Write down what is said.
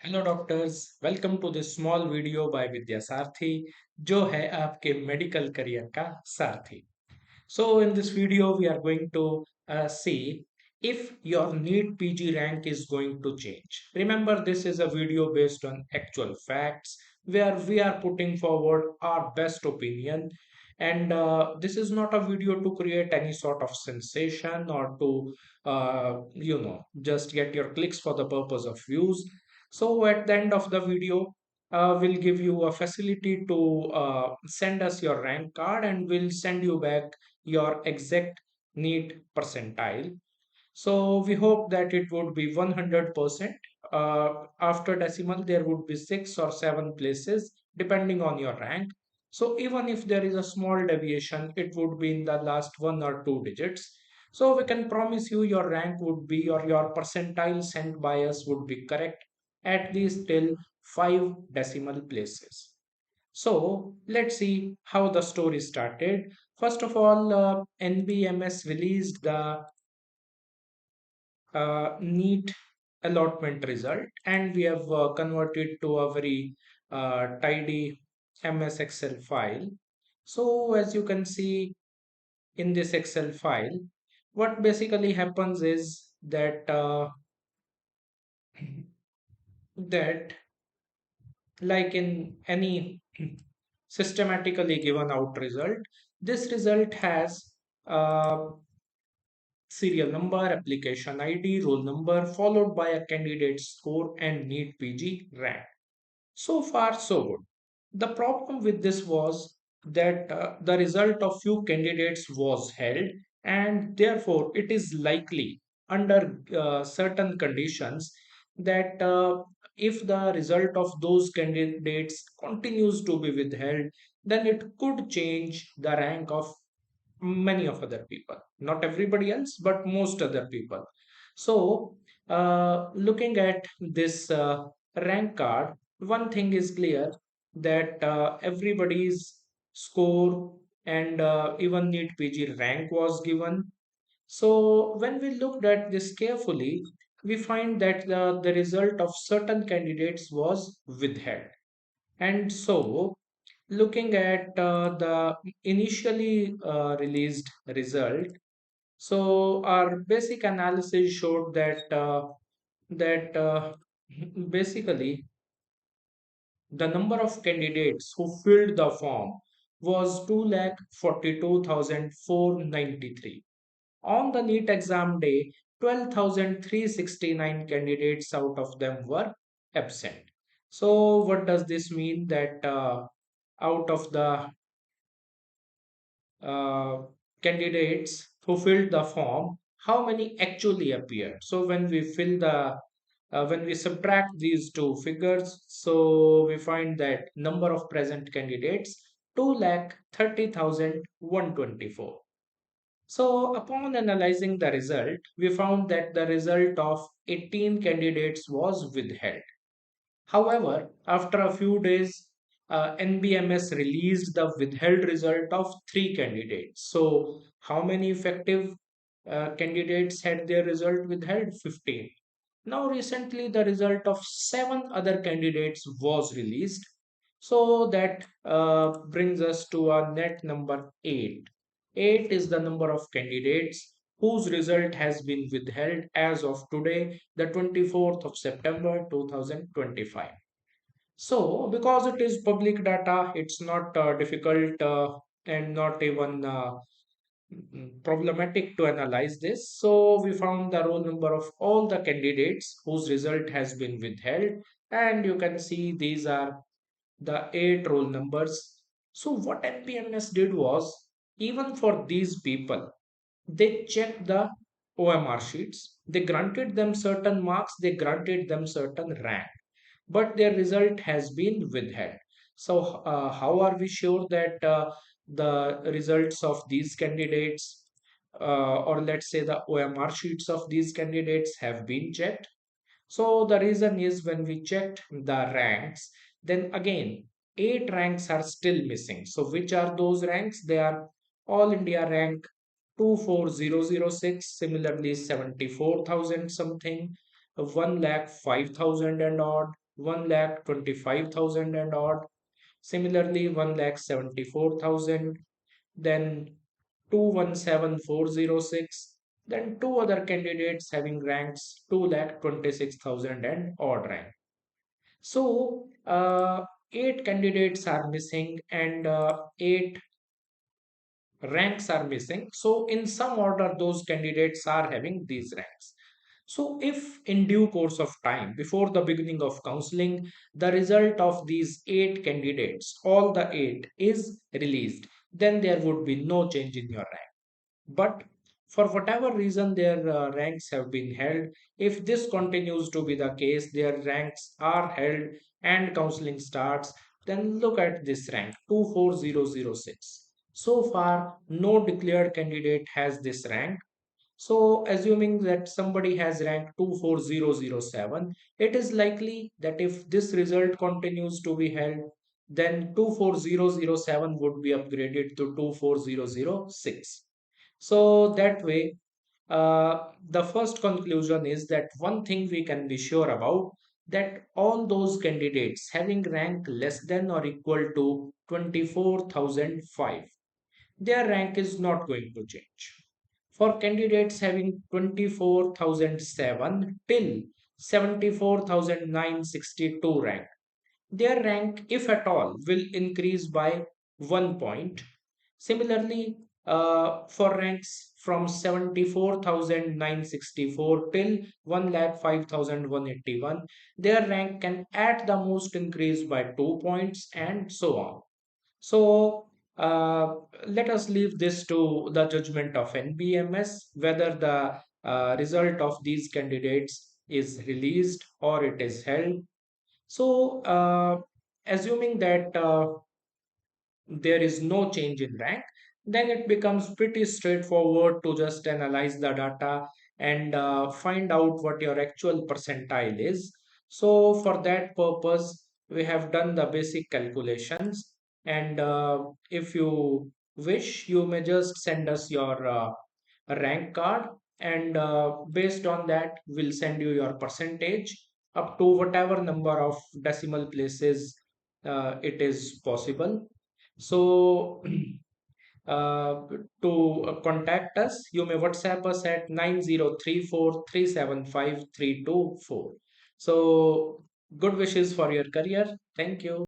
Hello doctors welcome to this small video by Vidyasarthi जो है आपके मेडिकल करियर का सारथी. So in this video we are going to see if your NEET PG rank is going to change. Remember, this is a video based on actual facts where we are putting forward our best opinion, and this is not a video to create any sort of sensation or to just get your clicks for the purpose of views. So at the end of the video, we'll give you a facility to send us your rank card, and we'll send you back your exact NEET percentile. So we hope that it would be 100%. After decimal, there would be 6 or 7 places depending on your rank. So even if there is a small deviation, it would be in the last 1 or 2 digits. So we can promise you your rank would be, or your percentile sent by us would be correct at least till 5 decimal places. So let's see how the story started. First of all, NBMS released the NEET allotment result, and we have converted to a very tidy MS Excel file. So as you can see in this Excel file, what basically happens is that that like in any systematically given out result, this result has serial number, application ID, roll number, followed by a candidate score and NEET PG rank. So far, so good. The problem with this was that the result of few candidates was held, and therefore it is likely under certain conditions that if the result of those candidates continues to be withheld, then it could change the rank of many of other people, not everybody else but most other people. So looking at this rank card, one thing is clear, that everybody's score and even NEET PG rank was given. So when we looked at this carefully, we find that the result of certain candidates was withheld. And so, looking at the initially released result, so our basic analysis showed that basically the number of candidates who filled the form was 2,42,493. On the NEET exam day, 12,369 candidates out of them were absent. So, what does this mean? That out of the uh, candidates who filled the form, how many actually appeared? So, when we subtract these two figures, so we find that number of present candidates 2,30,124. So, upon analyzing the result, we found that the result of 18 candidates was withheld. However, after a few days, NBMS released the withheld result of 3 candidates. So, how many effective candidates had their result withheld? 15. Now, recently, the result of 7 other candidates was released. So, that brings us to a net number 8. 8 is the number of candidates whose result has been withheld as of today, the 24th of September 2025. So, because it is public data, it's not difficult and not even problematic to analyze this. So, we found the roll number of all the candidates whose result has been withheld, and you can see these are the 8 roll numbers. So, what NPMS did was, even for these people, they checked the OMR sheets, they granted them certain marks, they granted them certain rank, but their result has been withheld. So, how are we sure that the results of these candidates, or let's say the OMR sheets of these candidates, have been checked? So, the reason is, when we checked the ranks, then again, 8 ranks are still missing. So, which are those ranks? They are All India rank 24006, similarly 74,000 something, 1 lakh 5,000 and odd, 1 lakh 25,000 and odd. Similarly, 1 lakh 74,000, then 217,406, then two other candidates having ranks 2 lakh 26,000 and odd rank. So, eight candidates are missing and eight ranks are missing. So, in some order, those candidates are having these ranks. So, if in due course of time, before the beginning of counseling, the result of these eight candidates, all the eight, is released, then there would be no change in your rank. But for whatever reason, their ranks have been held. If this continues to be the case, their ranks are held and counseling starts, then look at this rank 24006. So far, no declared candidate has this rank. So, assuming that somebody has rank 24007, it is likely that if this result continues to be held, then 24007 would be upgraded to 24006. So, that way, the first conclusion is that one thing we can be sure about, that all those candidates having rank less than or equal to 24,005, their rank is not going to change. For candidates having 24,007 till 74,962 rank, their rank, if at all, will increase by 1 point. Similarly, for ranks from 74,964 till 1,05,181, their rank can at the most increase by 2 points and so on. So let us leave this to the judgment of NBMS whether the result of these candidates is released or it is held. So, assuming that there is no change in rank, then it becomes pretty straightforward to just analyze the data and find out what your actual percentile is. So, for that purpose, we have done the basic calculations. And if you wish, you may just send us your rank card, and based on that, we'll send you your percentage up to whatever number of decimal places it is possible. So, uh, to contact us, you may WhatsApp us at 9034375324. So, good wishes for your career. Thank you.